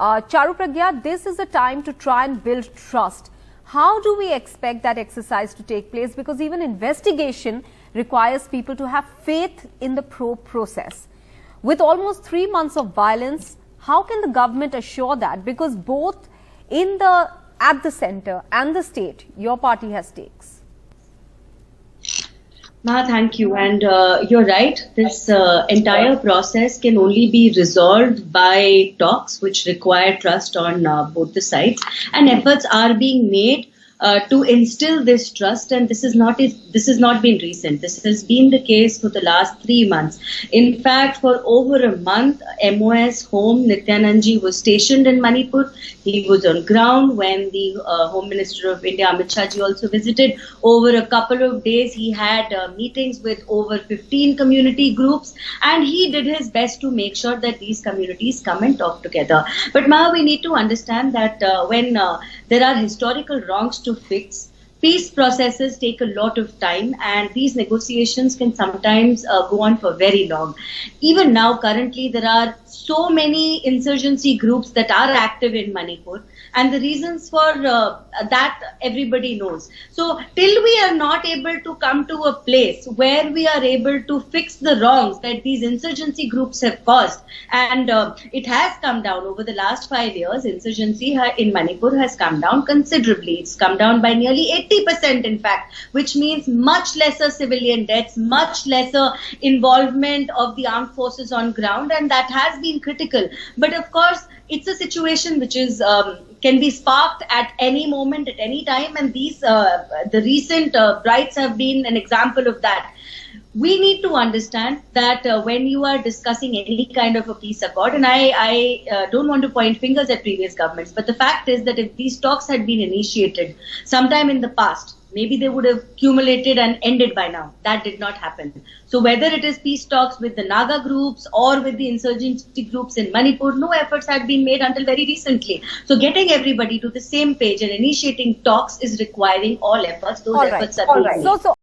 Charu Pragya, this is a time to try and build trust. How do we expect that exercise to take place? Because even investigation requires people to have faith in the process. With almost 3 months of violence, how can the government assure that? Because both at the center and the state, your party has stakes. Maha, thank you. And you're right, this entire process can only be resolved by talks which require trust on both the sides. And efforts are being made to instill this trust, and this has not been recent. This has been the case for the last 3 months. In fact, for over a month, MOS Home Nityanandji was stationed in Manipur. He was on ground when the Home Minister of India, Amit Shah ji, also visited. Over a couple of days, he had meetings with over 15 community groups, and he did his best to make sure that these communities come and talk together. But Maha, we need to understand that when there are historical wrongs to fix, peace processes take a lot of time, and these negotiations can sometimes go on for very long. Even now, currently, there are so many insurgency groups that are active in Manipur, and the reasons for that everybody knows. So till we are not able to come to a place where we are able to fix the wrongs that these insurgency groups have caused, and it has come down over the last 5 years, insurgency in Manipur has come down considerably. It's come down by nearly 80%, in fact, which means much lesser civilian deaths, much lesser involvement of the armed forces on ground, and that has been critical. But of course, it's a situation which is can be sparked at any moment, at any time, and the recent riots have been an example of that. We need to understand that when you are discussing any kind of a peace accord, and I don't want to point fingers at previous governments, but the fact is that if these talks had been initiated sometime in the past, maybe they would have accumulated and ended by now. That did not happen. So whether it is peace talks with the Naga groups or with the insurgency groups in Manipur, no efforts had been made until very recently. So getting everybody to the same page and initiating talks is requiring all efforts. Those efforts are being made.